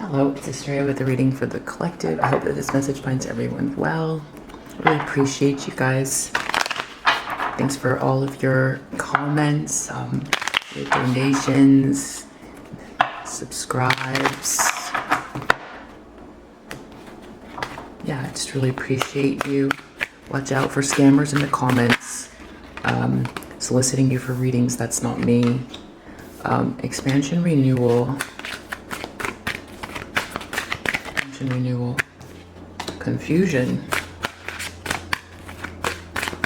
Hello, it's Estrella with the reading for the collective. I hope that this message finds everyone well. Really appreciate you guys. Thanks for all of your comments, your donations, subscribes. Yeah, I just really appreciate you. Watch out for scammers in the comments. Soliciting you for readings, that's not me. Expansion renewal. Renewal, confusion.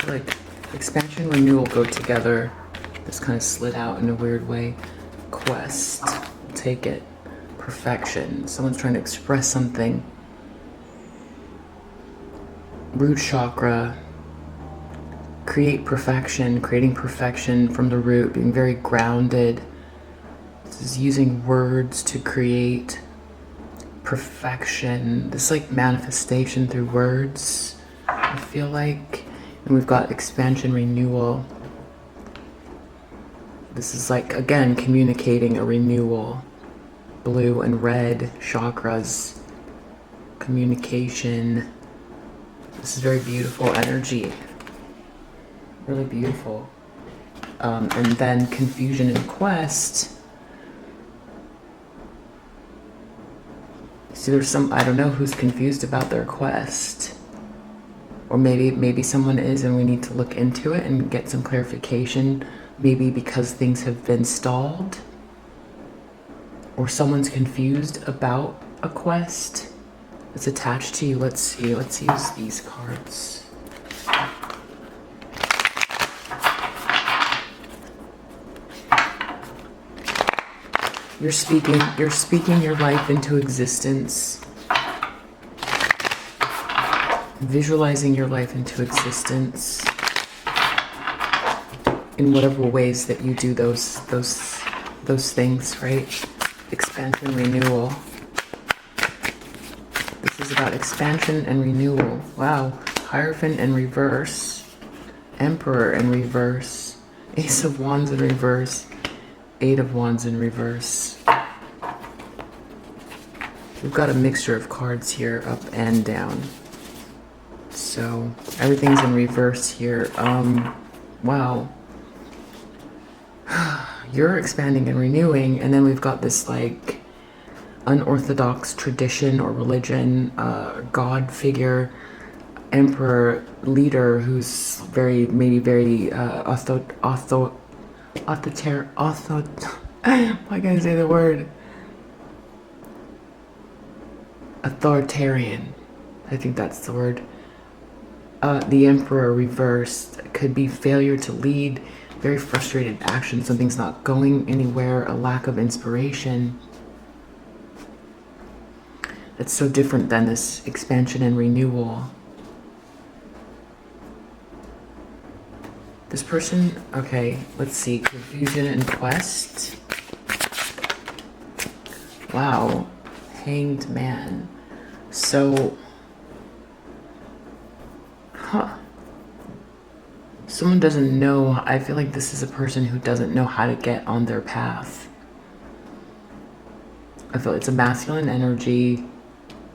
Like expansion, renewal go together. This kind of slid out in a weird way. Quest, take it. Perfection, someone's trying to express something. Root chakra, create perfection, creating perfection from the root, being very grounded. This is using words to create perfection, this like manifestation through words, I feel like. And we've got expansion, renewal. This is like, again, communicating a renewal. Blue and red chakras, communication. This is very beautiful energy, really beautiful. And then confusion and quest. See, there's some, I don't know who's confused about their quest. Or maybe someone is and we need to look into it and get some clarification. Maybe because things have been stalled. Or someone's confused about a quest that's attached to you. Let's see, let's use these cards. You're speaking your life into existence. Visualizing your life into existence in whatever ways that you do those things, right? Expansion, renewal. This is about expansion and renewal. Wow. Hierophant in reverse. Emperor in reverse. Ace of Wands in reverse. Eight of Wands in reverse. We've got a mixture of cards here, up and down. So everything's in reverse here. Wow. You're expanding and renewing, and then we've got this like unorthodox tradition or religion, god figure, emperor, leader who's very why can't I say the word? Authoritarian. I think that's the word. The emperor reversed could be failure to lead, very frustrated action, something's not going anywhere, a lack of inspiration. It's so different than this expansion and renewal. This person, okay, let's see, confusion and quest. Wow, hanged man. So, someone doesn't know, I feel like this is a person who doesn't know how to get on their path. I feel it's a masculine energy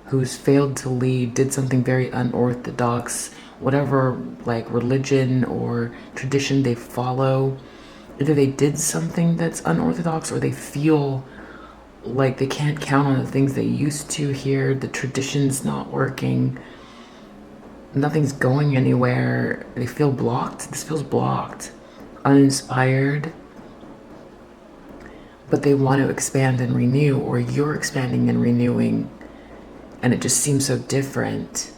who's failed to lead, did something very unorthodox, whatever like religion or tradition they follow. Either they did something that's unorthodox or they feel like they can't count on the things they used to here. The tradition's not working. Nothing's going anywhere. They feel blocked. This feels blocked. Uninspired. But they want to expand and renew, or you're expanding and renewing. And it just seems so different.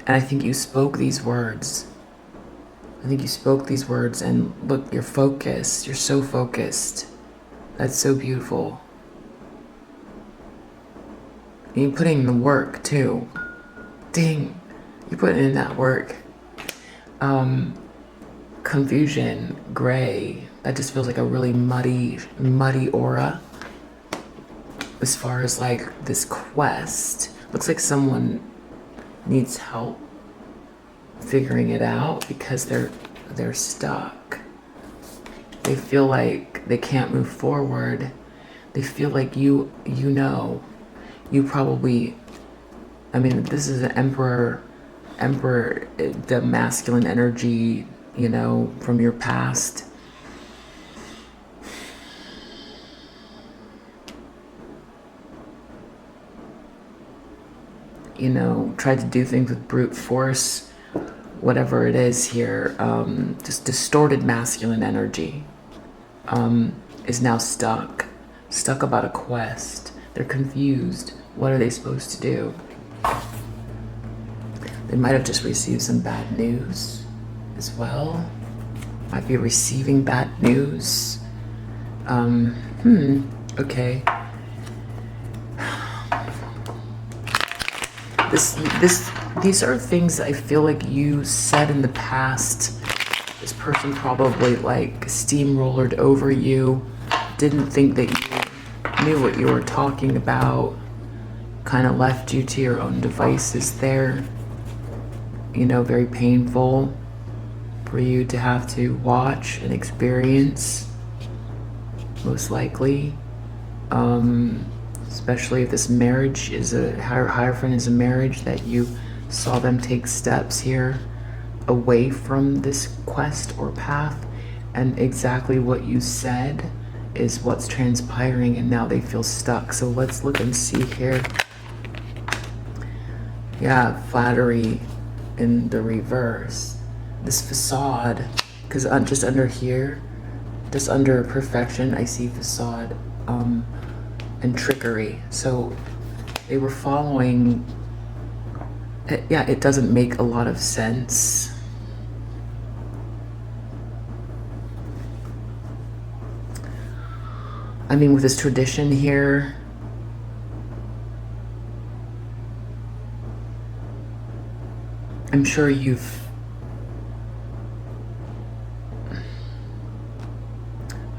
And I think you spoke these words. And look, you're focused. You're so focused. That's so beautiful. And you're putting in the work too. Dang, you're putting in that work. Confusion, gray. That just feels like a really muddy aura. As far as like this quest, looks like someone needs help figuring it out because they're stuck. They feel like they can't move forward. They feel like you know you probably, I mean, this is an emperor, the masculine energy, you know, from your past. You know, tried to do things with brute force, whatever it is here, just distorted masculine energy, is now stuck about a quest. They're confused. What are they supposed to do? They might have just received some bad news as well. Might be receiving bad news. Okay. These are things I feel like you said in the past. This person probably like steamrollered over you, didn't think that you knew what you were talking about, kind of left you to your own devices there. You know, very painful for you to have to watch and experience, most likely. Especially if this marriage is a Hierophant is a marriage that you saw them take steps here away from this quest or path, and exactly what you said is what's transpiring, and now they feel stuck. So let's look and see here. Yeah, flattery in the reverse. This facade, because just under here, just under perfection, I see facade and trickery. So they were following, yeah, it doesn't make a lot of sense. I mean, with this tradition here, I'm sure you've,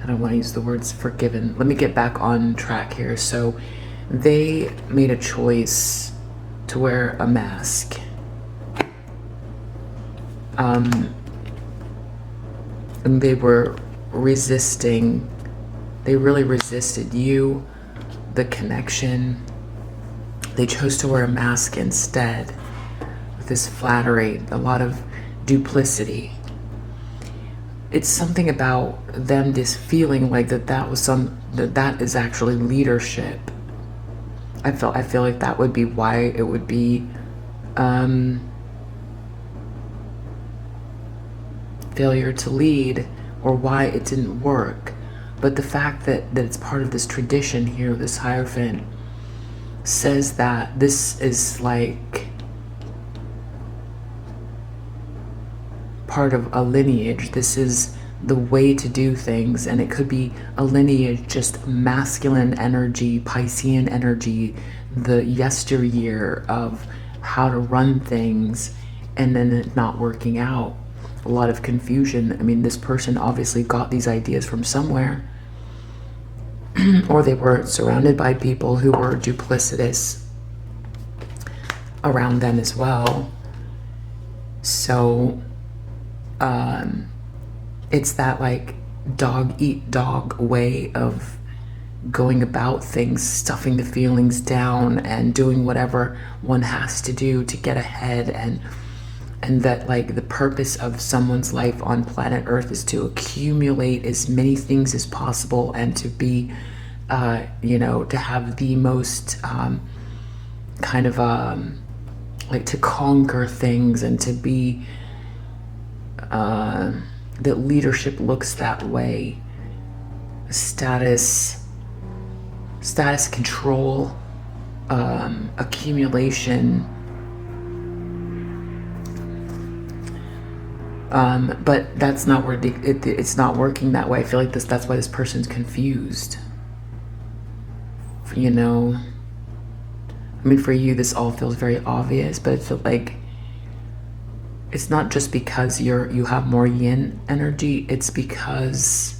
I don't want to use the words forgiven. Let me get back on track here. So they made a choice to wear a mask. And they were resisting, they really resisted you, the connection. They chose to wear a mask instead, with this flattery, a lot of duplicity. It's something about them just feeling like that is actually leadership. I feel like that would be why it would be failure to lead, or why it didn't work. But the fact that it's part of this tradition here, this Hierophant, says that this is like part of a lineage. This is the way to do things, and it could be a lineage, just masculine energy, Piscean energy, the yesteryear of how to run things, and then it not working out. A lot of confusion. I mean, this person obviously got these ideas from somewhere, or they were surrounded by people who were duplicitous around them as well. So it's that like dog eat dog way of going about things, stuffing the feelings down and doing whatever one has to do to get ahead, and that like the purpose of someone's life on planet Earth is to accumulate as many things as possible, and to be you know, to have the most kind of like to conquer things, and to be that leadership looks that way. Status control, accumulation, but that's not where it's not working that way. I feel like that's why this person's confused, you know. I mean, for you this all feels very obvious, but it feels like it's not just because you have more yin energy, it's because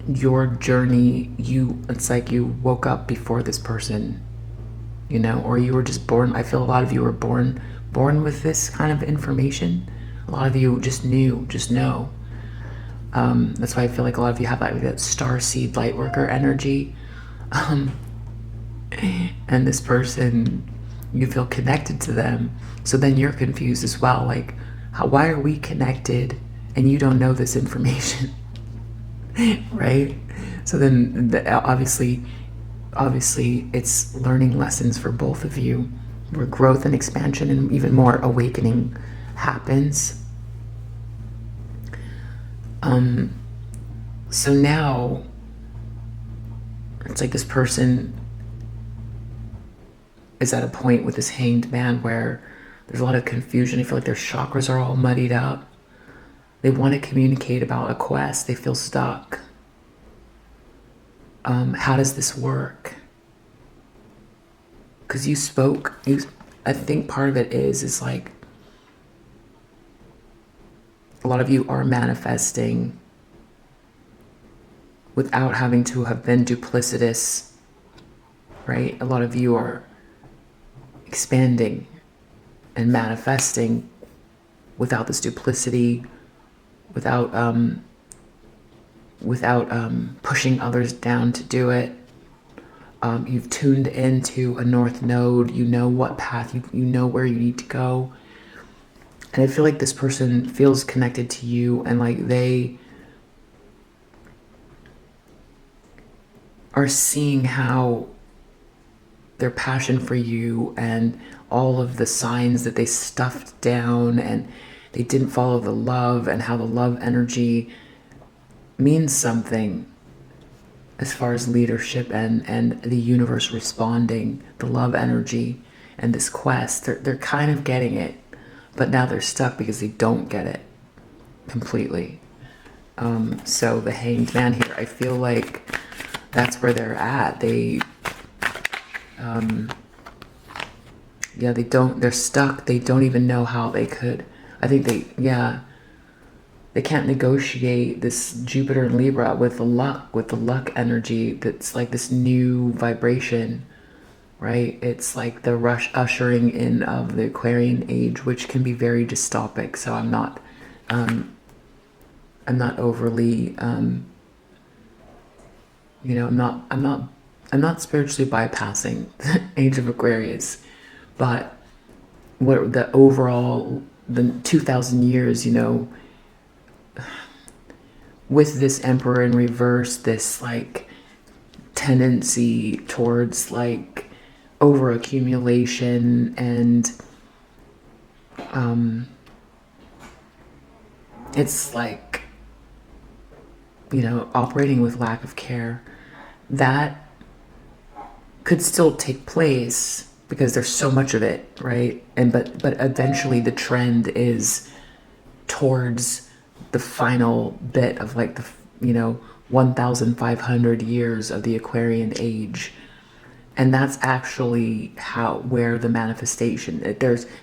your journey, it's like you woke up before this person, you know, or you were just born. I feel a lot of you were born with this kind of information. A lot of you just know. That's why I feel like a lot of you have like that Starseed Lightworker energy. And this person, you feel connected to them. So then you're confused as well. Like, why are we connected and you don't know this information? Right? So then obviously it's learning lessons for both of you, where growth and expansion and even more awakening happens. So now it's like this person is at a point with this hanged man where there's a lot of confusion. I feel like their chakras are all muddied up. They want to communicate about a quest. They feel stuck. How does this work? Because I think part of it is like a lot of you are manifesting without having to have been duplicitous, right? A lot of you are expanding and manifesting without this duplicity, without pushing others down to do it. You've tuned into a north node. You know what path, you know where you need to go. And I feel like this person feels connected to you, and like they are seeing how their passion for you and all of the signs that they stuffed down and they didn't follow the love, and how the love energy means something as far as leadership and the universe responding, the love energy and this quest. They're kind of getting it, but now they're stuck because they don't get it completely. So the hanged man here, I feel like that's where they're at. They're stuck. They don't even know how they could. I think they can't negotiate this Jupiter and Libra with the luck energy that's like this new vibration, right? It's like the ushering in of the Aquarian age, which can be very dystopic. So I'm not overly, I'm not spiritually bypassing the age of Aquarius, but what the overall, the 2,000 years, with this emperor in reverse, this like tendency towards like over accumulation and it's like, operating with lack of care, that could still take place because there's so much of it, right? And but eventually the trend is towards the final bit of like the 1,500 years of the Aquarian age, and that's actually where the manifestation,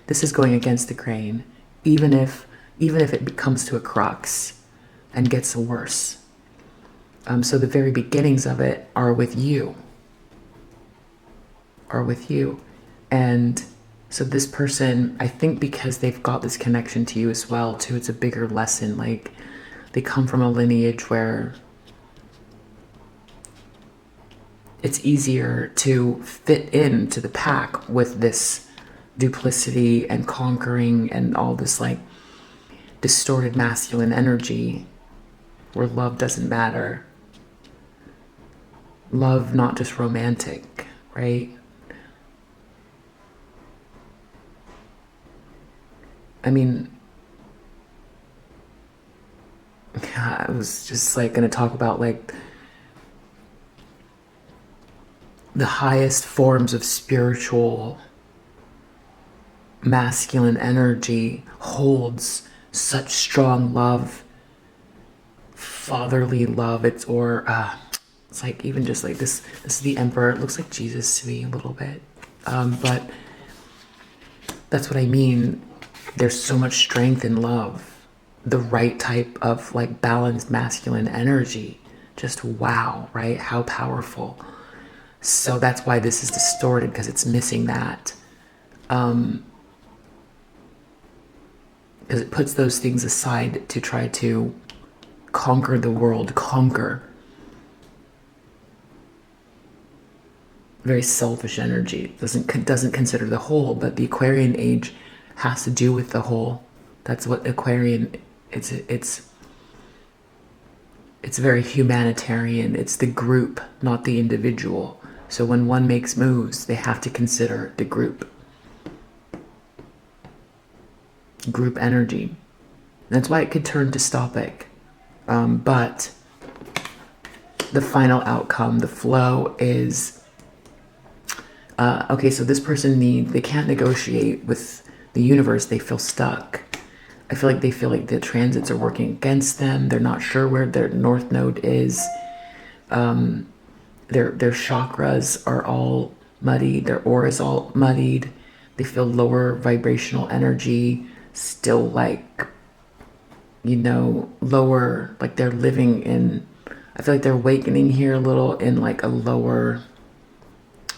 this is going against the grain, even if it comes to a crux and gets worse. So the very beginnings of it are with you. And so this person, I think because they've got this connection to you as well, too, it's a bigger lesson. Like they come from a lineage where it's easier to fit into the pack with this duplicity and conquering and all this like distorted masculine energy where love doesn't matter. Love, not just romantic, right? I mean, I was just like going to talk about like the highest forms of spiritual masculine energy holds such strong love, fatherly love. It's like even just like this is the emperor. It looks like Jesus to me a little bit, but that's what I mean. There's so much strength in love, the right type of like balanced masculine energy. Just wow, right? How powerful. So that's why this is distorted, because it's missing that. Because it puts those things aside to try to conquer the world, conquer. very selfish energy. Doesn't consider the whole, but the Aquarian age has to do with the whole. That's what Aquarian. It's very humanitarian. It's the group, not the individual. So when one makes moves, they have to consider the group. Group energy. That's why it could turn dystopic. But the final outcome, the flow is, okay, so this person they can't negotiate with the universe. They feel stuck. I feel like they feel like the transits are working against them. They're not sure where their north node is. Their chakras are all muddied. Their aura is all muddied. They feel lower vibrational energy, still like, lower, like they're living in, I feel like they're awakening here a little in like a lower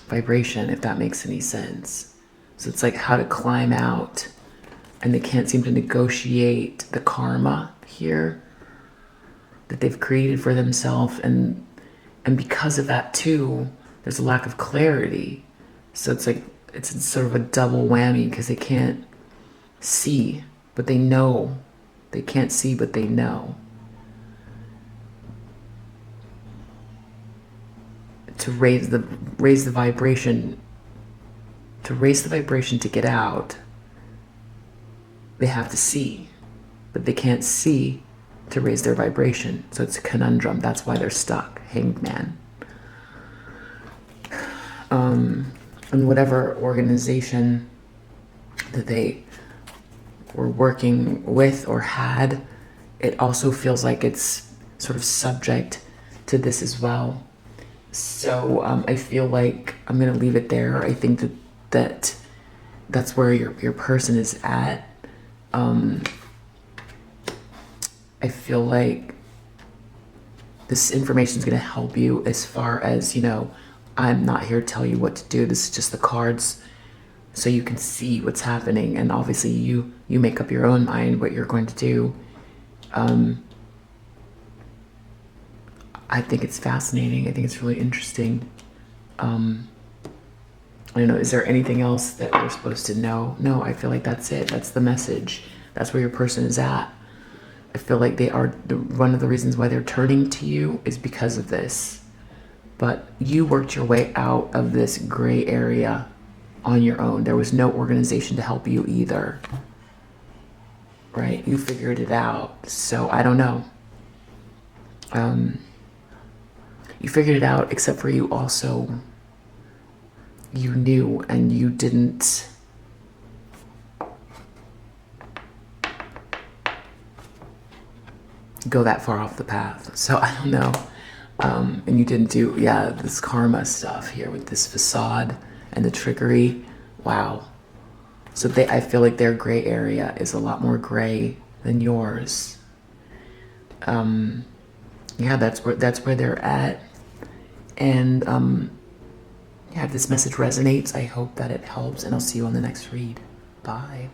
vibration, if that makes any sense. So it's like how to climb out, and they can't seem to negotiate the karma here that they've created for themselves, and because of that too, there's a lack of clarity. So it's like it's sort of a double whammy, because they can't see, but they know. They can't see, but they know. To raise the vibration, to get out, they have to see, but they can't see to raise their vibration. So it's a conundrum. That's why they're stuck. Hanged man. And whatever organization that they were working with or had, it also feels like it's sort of subject to this as well. So I feel like I'm gonna leave it there. I think that's where your person is at. I feel like this information is gonna help you as far as, I'm not here to tell you what to do. This is just the cards so you can see what's happening, and obviously you make up your own mind what you're going to do. I think it's fascinating. I think it's really interesting. I don't know, is there anything else that we're supposed to know? No, I feel like that's it. That's the message. That's where your person is at. I feel like they are, one of the reasons why they're turning to you is because of this. But you worked your way out of this gray area on your own. There was no organization to help you either. Right? You figured it out. So I don't know. You figured it out, except for you knew, and you didn't go that far off the path. So I don't know. And you didn't do, this karma stuff here with this facade and the trickery. Wow. So I feel like their gray area is a lot more gray than yours. That's where they're at. And if this message resonates, I hope that it helps, and I'll see you on the next read. Bye.